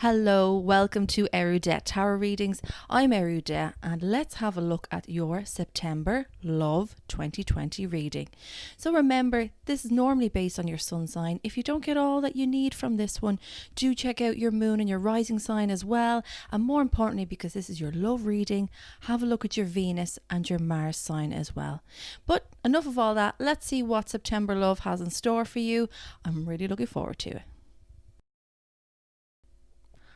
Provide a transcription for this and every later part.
Hello, welcome to Eriu Tarot Readings. I'm Eriu and let's have a look at your September Love 2020 reading. So remember, this is normally based on your sun sign. If you don't get all that you need from this one, do check out your moon and your rising sign as well. And more importantly, because this is your love reading, have a look at your Venus and your Mars sign as well. But enough of all that, let's see what September Love has in store for you. I'm really looking forward to it.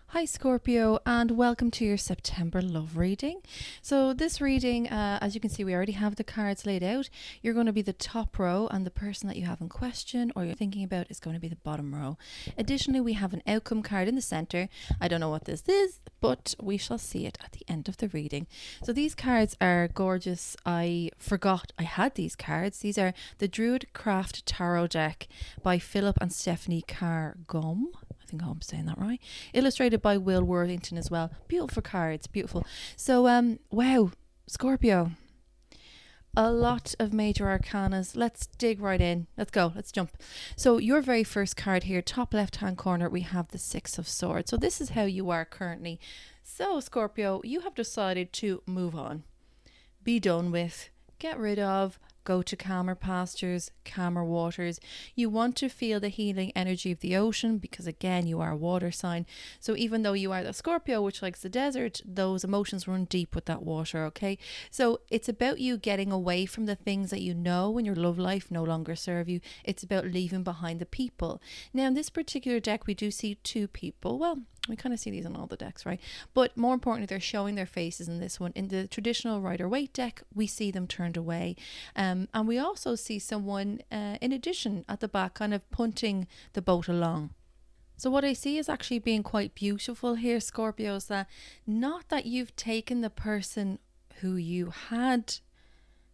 Hi Scorpio, and welcome to your September love reading. So this reading, as you can see, we already have the cards laid out. You're going to be the top row, and the person that you have in question or you're thinking about is going to be the bottom row. Additionally, we have an outcome card in the center. I don't know what this is, but we shall see it at the end of the reading. So these cards are gorgeous. I forgot I had these cards. These are the Druid Craft Tarot Deck by Phillip and Stephanie Carr Gomm. I think I'm saying that right. Illustrated by Worthington as well. Beautiful cards, beautiful. So wow, Scorpio, a lot of major arcanas. Let's dig right in. Let's go, let's jump. So your very first card here, top left hand corner, we have the Six of Swords. So this is how you are currently. So Scorpio, you have decided to move on, be done with, get rid of, go to calmer pastures, calmer waters. You want to feel the healing energy of the ocean because, again, you are a water sign. So even though you are the Scorpio, which likes the desert, those emotions run deep with that water, okay? So it's about you getting away from the things that you know in your love life no longer serve you. It's about leaving behind the people. Now, in this particular deck, we do see two people. Well, we kind of see these on all the decks, right? But more importantly, they're showing their faces in this one. In the traditional Rider-Waite deck, we see them turned away. And we also see someone, in addition, at the back, kind of punting the boat along. So what I see is actually being quite beautiful here, Scorpios, that not that you've taken the person who you had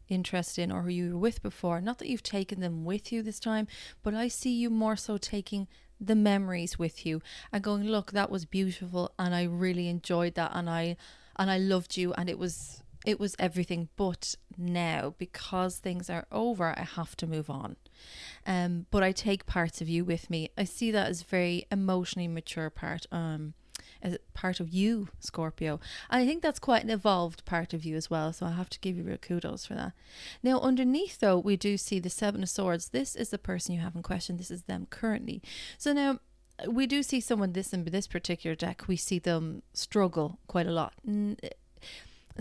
interest in or who you were with before, not that you've taken them with you this time, but I see you more so taking the memories with you and going, look, that was beautiful and I really enjoyed that and I loved you and it was everything, but now because things are over I have to move on, but I take parts of you with me. I see that as very emotionally mature part, as part of you, Scorpio. And I think that's quite an evolved part of you as well, so I have to give you real kudos for that. Now underneath though, we do see the Seven of Swords. This is the person you have in question. This is them currently. So now we do see someone, in this particular deck, we see them struggle quite a lot.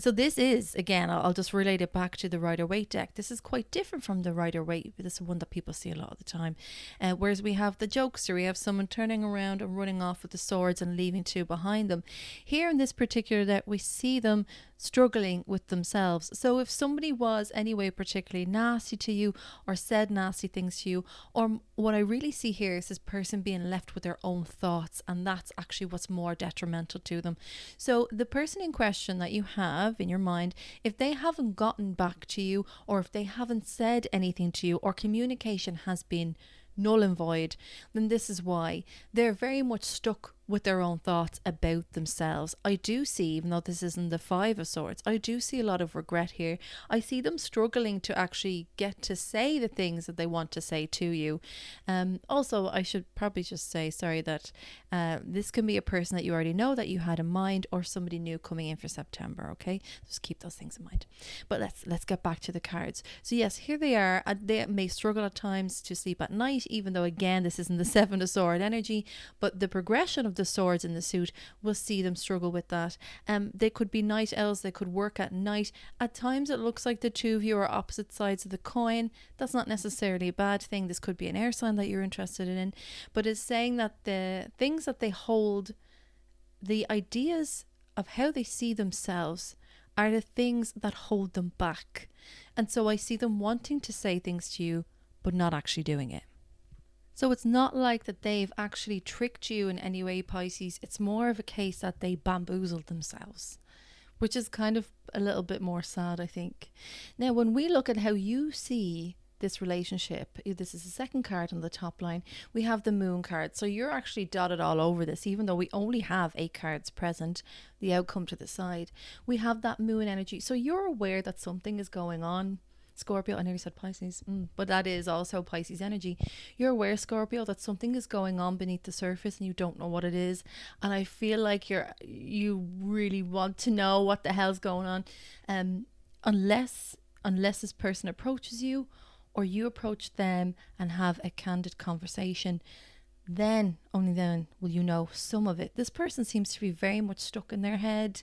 So this is, again, I'll just relate it back to the Rider-Waite deck. This is quite different from the Rider-Waite. This is one that people see a lot of the time. Whereas we have the jokester, we have someone turning around and running off with the swords and leaving two behind them. Here in this particular deck, we see them struggling with themselves. So if somebody was anyway particularly nasty to you or said nasty things to you, or what I really see here is this person being left with their own thoughts, and that's actually what's more detrimental to them. So the person in question that you have in your mind, if they haven't gotten back to you or if they haven't said anything to you or communication has been null and void, then this is why they're very much stuck with their own thoughts about themselves. I do see, even though this isn't the Five of Swords, I do see a lot of regret here. I see them struggling to actually get to say the things that they want to say to you. Also, I should probably just say, sorry, that this can be a person that you already know that you had in mind or somebody new coming in for September, okay? Just keep those things in mind. But let's get back to the cards. So yes, here they are. They may struggle at times to sleep at night, even though, again, this isn't the Seven of Swords energy, but the progression of the swords in the suit will see them struggle with that. They could be night owls, they could work at night. At times it looks like the two of you are opposite sides of the coin. That's not necessarily a bad thing. This could be an air sign that you're interested in, but it's saying that the things that they hold, the ideas of how they see themselves, are the things that hold them back. And so I see them wanting to say things to you but not actually doing it. So it's not like that they've actually tricked you in any way, Pisces. It's more of a case that they bamboozled themselves, which is kind of a little bit more sad, I think. Now, when we look at how you see this relationship, this is the second card on the top line, we have the Moon card. So you're actually dotted all over this, even though we only have 8 cards present, the outcome to the side. We have that Moon energy. So you're aware that something is going on. Scorpio, I nearly said Pisces, but that is also Pisces energy. You're aware, Scorpio, that something is going on beneath the surface and you don't know what it is. And I feel like you really want to know what the hell's going on. Unless this person approaches you or you approach them and have a candid conversation, then, only then, will you know some of it. This person seems to be very much stuck in their head.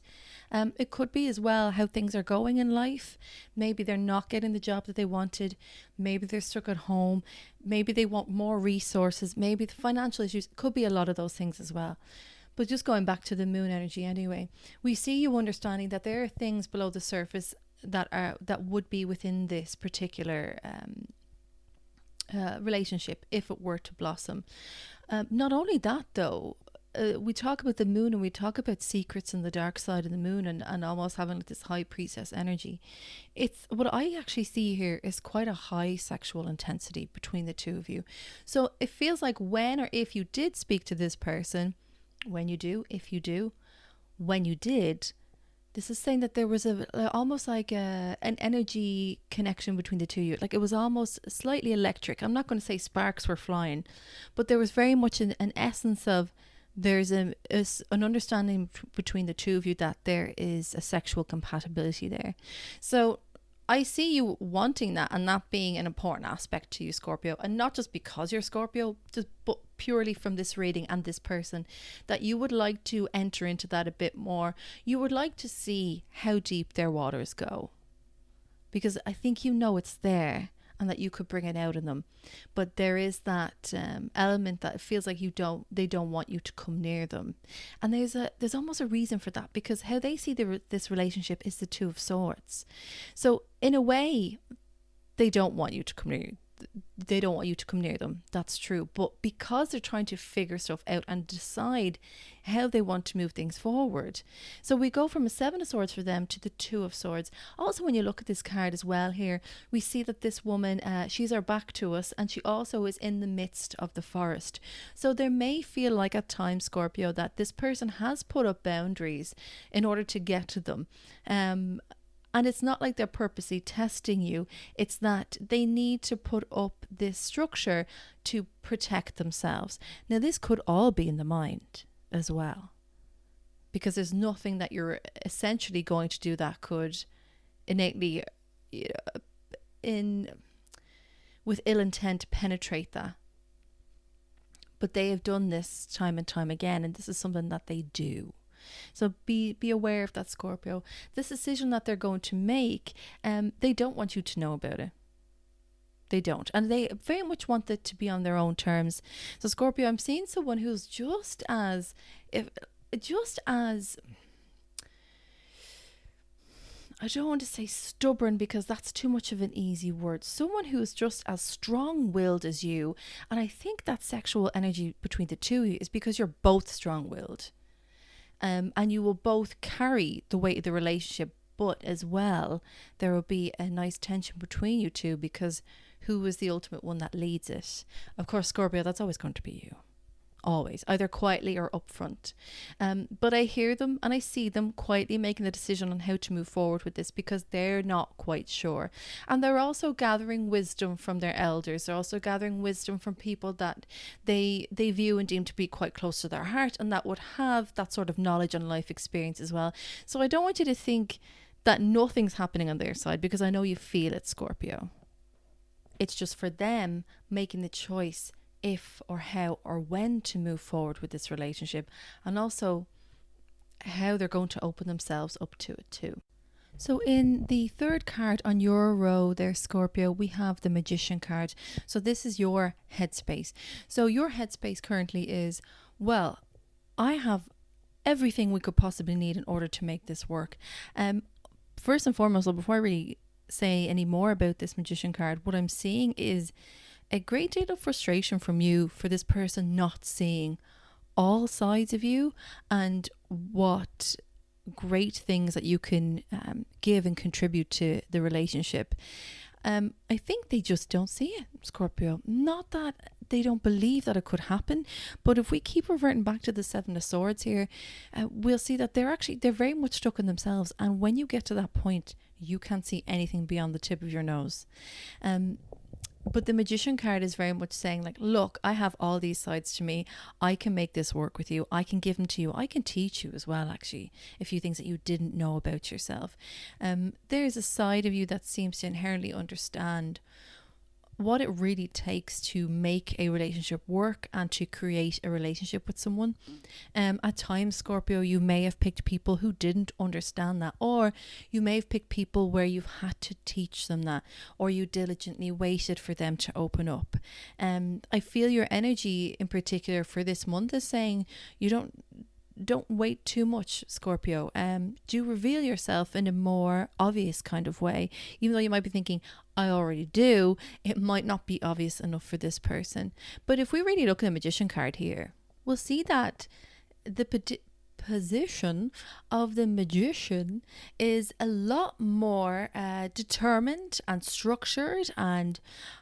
It could be as well how things are going in life. Maybe they're not getting the job that they wanted. Maybe they're stuck at home. Maybe they want more resources. Maybe the financial issues. Could be a lot of those things as well. But just going back to the moon energy anyway, we see you understanding that there are things below the surface that would be within this particular relationship if it were to blossom. Not only that though, we talk about the moon and we talk about secrets in the dark side of the moon and almost having this high priestess energy. It's what I actually see here is quite a high sexual intensity between the two of you. So it feels like when or if you did speak to this person, when you do, if you do, when you did, this is saying that there was almost like an energy connection between the two of you. Like it was almost slightly electric. I'm not going to say sparks were flying, but there was very much an essence of there's an understanding between the two of you that there is a sexual compatibility there. So I see you wanting that and that being an important aspect to you, Scorpio, and not just because you're Scorpio, but purely from this reading and this person, that you would like to enter into that a bit more. You would like to see how deep their waters go, because I think you know it's there and that you could bring it out in them. But there is that element that it feels like they don't want you to come near them. And there's almost a reason for that, because how they see this relationship is the Two of Swords. So in a way, they don't want you to come near you. They don't want you to come near them. That's true. But because they're trying to figure stuff out and decide how they want to move things forward. So we go from a Seven of Swords for them to the Two of Swords. Also, when you look at this card as well here, we see that this woman, she's our back to us, and she also is in the midst of the forest. So there may feel like at times, Scorpio, that this person has put up boundaries in order to get to them. And it's not like they're purposely testing you. It's that they need to put up this structure to protect themselves. Now, this could all be in the mind as well, because there's nothing that you're essentially going to do that could innately, with ill intent, penetrate that. But they have done this time and time again, and this is something that they do. So be aware of that, Scorpio. This decision that they're going to make, they don't want you to know about it. They don't. And they very much want it to be on their own terms. So Scorpio, I'm seeing someone who's just as I don't want to say stubborn, because that's too much of an easy word. Someone who is just as strong-willed as you. And I think that sexual energy between the two of you is because you're both strong-willed. And you will both carry the weight of the relationship, but as well, there will be a nice tension between you two, because who is the ultimate one that leads it? Of course, Scorpio, that's always going to be you. Always, either quietly or upfront. But I hear them and I see them quietly making the decision on how to move forward with this, because they're not quite sure. And they're also gathering wisdom from their elders. They're also gathering wisdom from people that they view and deem to be quite close to their heart, and that would have that sort of knowledge and life experience as well. So I don't want you to think that nothing's happening on their side, because I know you feel it, Scorpio. It's just for them making the choice if or how or when to move forward with this relationship, and also how they're going to open themselves up to it too. So in the third card on your row there, Scorpio, we have the Magician card. So this is your headspace. So your headspace currently is, well, I have everything we could possibly need in order to make this work. First and foremost, before I really say any more about this Magician card, what I'm seeing is a great deal of frustration from you for this person not seeing all sides of you and what great things that you can give and contribute to the relationship. I think they just don't see it, Scorpio. Not that they don't believe that it could happen, but if we keep reverting back to the Seven of Swords here, we'll see that they're very much stuck in themselves. And when you get to that point, You can't see anything beyond the tip of your nose. But the Magician card is very much saying like, look, I have all these sides to me. I can make this work with you. I can give them to you. I can teach you as well, actually, a few things that you didn't know about yourself. There's a side of you that seems to inherently understand what it really takes to make a relationship work and to create a relationship with someone. At times, Scorpio, you may have picked people who didn't understand that, or you may have picked people where you've had to teach them that, or you diligently waited for them to open up. I feel your energy in particular for this month is saying you don't wait too much, Scorpio. Do reveal yourself in a more obvious kind of way. Even though you might be thinking, I already do, it might not be obvious enough for this person. But if we really look at the Magician card here, we'll see that the position of the Magician is a lot more determined and structured, and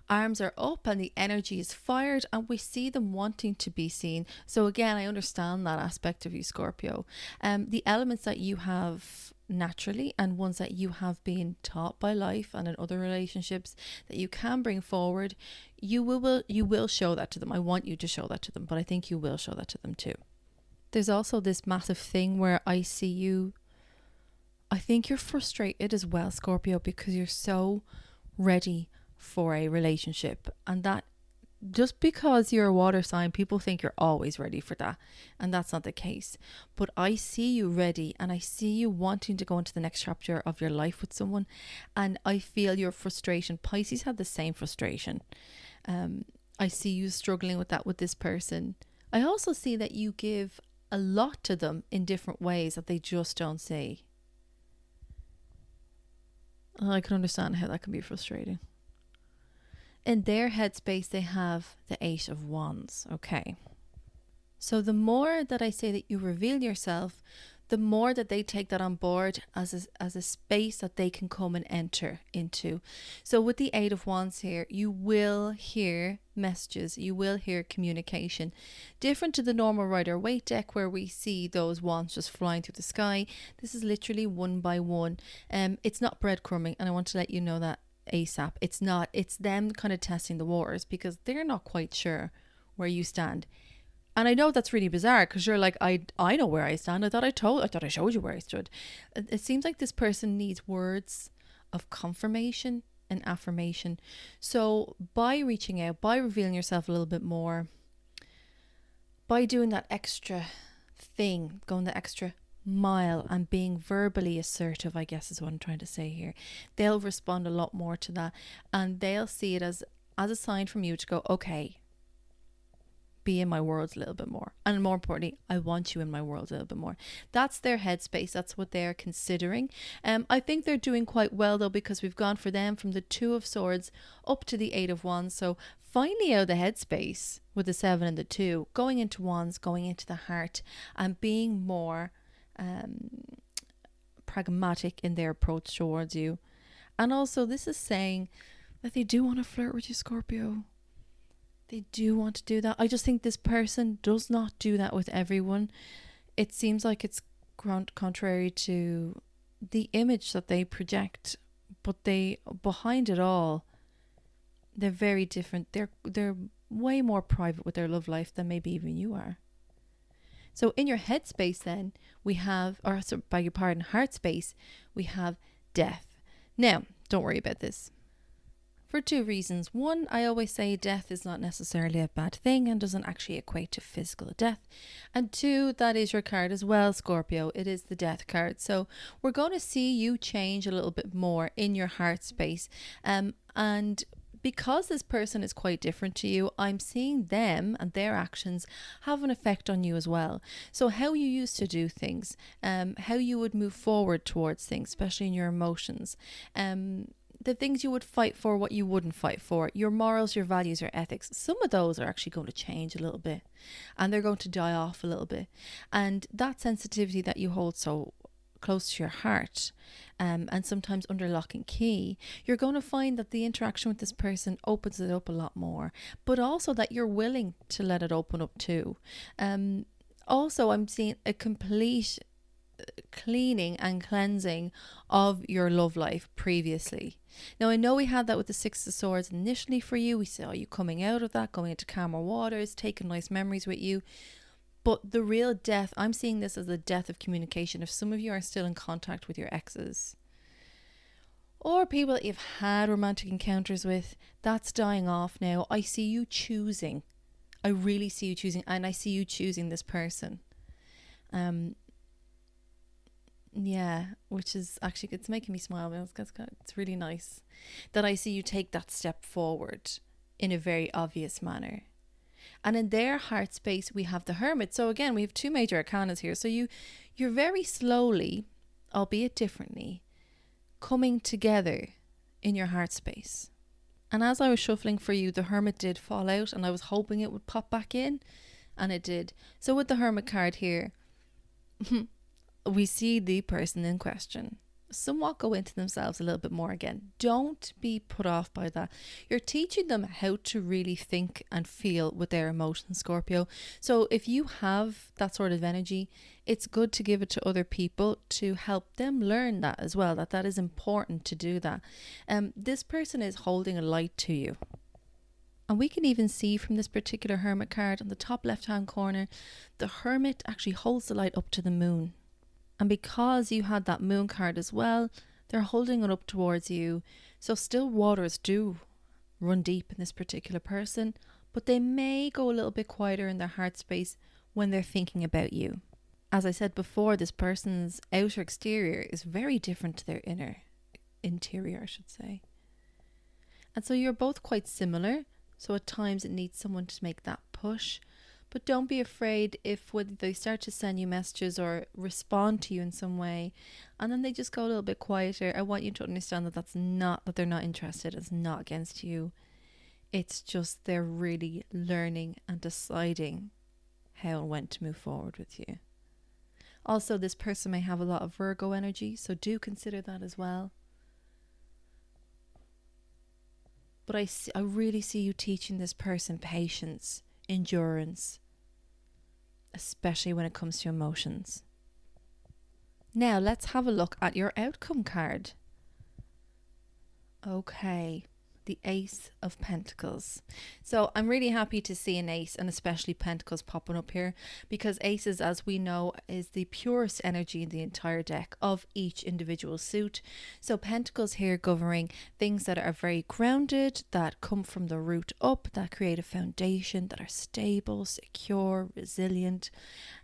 arms are up and the energy is fired, and we see them wanting to be seen. So again, I understand that aspect of you, Scorpio. The elements that you have naturally and ones that you have been taught by life and in other relationships that you can bring forward, you will show that to them. I want you to show that to them, but I think you will show that to them too. There's also this massive thing where I think you're frustrated as well, Scorpio, because you're so ready for a relationship, and that just because you're a water sign, people think you're always ready for that, and that's not the case. But I see you ready, and I see you wanting to go into the next chapter of your life with someone, and I feel your frustration. Pisces have the same frustration. I see you struggling with that with this person. I also see that you give a lot to them in different ways that they just don't see. I can understand how that can be frustrating. In their headspace, they have the 8 of Wands. Okay. So the more that I say that you reveal yourself, the more that they take that on board as a space that they can come and enter into. So with the 8 of Wands here, you will hear messages, you will hear communication. Different to the normal Rider-Waite deck where we see those wands just flying through the sky. This is literally one by one. It's not breadcrumbing, and I want to let you know that ASAP. It's not. It's them kind of testing the waters because they're not quite sure where you stand. And I know that's really bizarre because you're like, I know where I stand. I thought I showed you where I stood. It seems like this person needs words of confirmation and affirmation. So by reaching out, by revealing yourself a little bit more, by doing that extra thing, going the extra mile and being verbally assertive, I guess is what I'm trying to say here, they'll respond a lot more to that, and they'll see it as a sign from you to go, okay, be in my world a little bit more, and more importantly, I want you in my world a little bit more. That's their headspace. That's what they're considering. I think they're doing quite well though, because we've gone for them from the 2 of Swords up to the 8 of Wands. So finally out of the headspace with the 7 and the 2, going into Wands, going into the heart, and being more pragmatic in their approach towards you. And also this is saying that they do want to flirt with you, Scorpio. They do want to do that. I just think this person does not do that with everyone. It seems like it's contrary to the image that they project, but they, behind it all, they're very different. They're way more private with their love life than maybe even you are. So in your headspace then, we have, or so, beg your pardon, heart space, we have death. Now, don't worry about this. For 2 reasons. One, I always say death is not necessarily a bad thing and doesn't actually equate to physical death. And 2, that is your card as well, Scorpio. It is the death card. So we're going to see you change a little bit more in your heart space. And because this person is quite different to you, I'm seeing them and their actions have an effect on you as well. So how you used to do things, how you would move forward towards things, especially in your emotions, the things you would fight for, what you wouldn't fight for, your morals, your values, your ethics, some of those are actually going to change a little bit and they're going to die off a little bit. And that sensitivity that you hold so close to your heart, and sometimes under lock and key, you're going to find that the interaction with this person opens it up a lot more, but also that you're willing to let it open up too. Also, I'm seeing a complete cleaning and cleansing of your love life previously. Now, I know we had that with the Six of Swords initially for you. We saw you coming out of that, going into calmer waters, taking nice memories with you. But the real death, I'm seeing this as the death of communication. If some of you are still in contact with your exes or people that you've had romantic encounters with, that's dying off now. I see you choosing. I really see you choosing, and I see you choosing this person. Yeah, which is actually, it's making me smile. It's really nice that I see you take that step forward in a very obvious manner. And in their heart space, we have the Hermit. So again, we have two major arcanas here. So you're very slowly, albeit differently, coming together in your heart space. And as I was shuffling for you, the Hermit did fall out, and I was hoping it would pop back in, and it did. So with the Hermit card here, we see the person in question somewhat go into themselves a little bit more again. Don't be put off by that. You're teaching them how to really think and feel with their emotions, Scorpio. So if you have that sort of energy, it's good to give it to other people to help them learn that as well, that is important to do that. This person is holding a light to you. And we can even see from this particular Hermit card on the top left hand corner, the Hermit actually holds the light up to the moon. And because you had that moon card as well, they're holding it up towards you. So still waters do run deep in this particular person, but they may go a little bit quieter in their heart space when they're thinking about you. As I said before, this person's outer exterior is very different to their interior, I should say. And so you're both quite similar. So at times it needs someone to make that push. But don't be afraid if when they start to send you messages or respond to you in some way, and then they just go a little bit quieter. I want you to understand that that they're not interested. It's not against you. It's just they're really learning and deciding how and when to move forward with you. Also, this person may have a lot of Virgo energy, so do consider that as well. But I really see you teaching this person patience, endurance, especially when it comes to emotions. Now let's have a look at your outcome card. Okay, the Ace of Pentacles. So I'm really happy to see an ace, and especially pentacles popping up here, because aces, as we know, is the purest energy in the entire deck of each individual suit. So pentacles here governing things that are very grounded, that come from the root up, that create a foundation, that are stable, secure, resilient.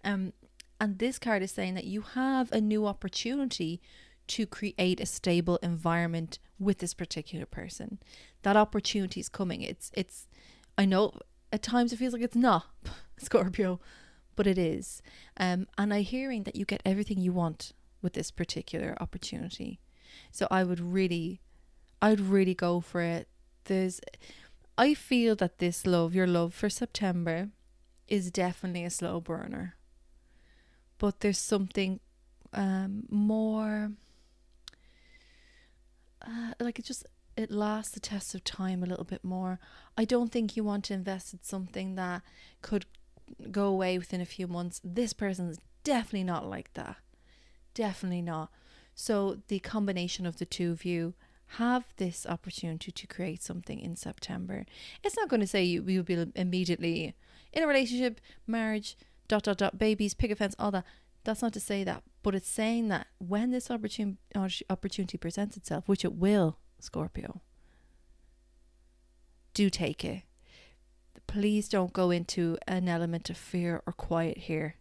And this card is saying that you have a new opportunity to create a stable environment with this particular person. That opportunity is coming. It's I know at times it feels like it's not, Scorpio, but it is. And I'm hearing that you get everything you want with this particular opportunity. So I'd really go for it. I feel that this your love for September is definitely a slow burner. But there's something more like it lasts the test of time a little bit more. I don't think you want to invest in something that could go away within a few months. This person is definitely not like that. Definitely not. So the combination of the two of you have this opportunity to create something in September. It's not going to say you will be immediately in a relationship, marriage, ... babies, picket fence, all that. That's not to say that, but it's saying that when this opportunity presents itself, which it will, Scorpio, do take it. Please don't go into an element of fear or quiet here,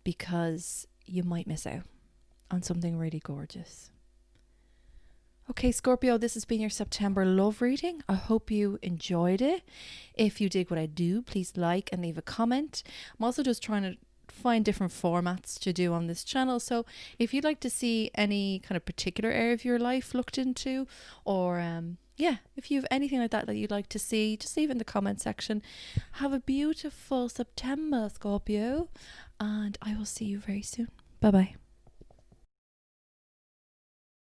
because you might miss out on something really gorgeous. Okay, Scorpio, this has been your September love reading. I hope you enjoyed it. If you dig what I do, please like and leave a comment. I'm also just trying to find different formats to do on this channel. So if you'd like to see any kind of particular area of your life looked into, or if you have anything like that you'd like to see, just leave it in the comment section. Have a beautiful September, Scorpio, and I will see you very soon. Bye bye.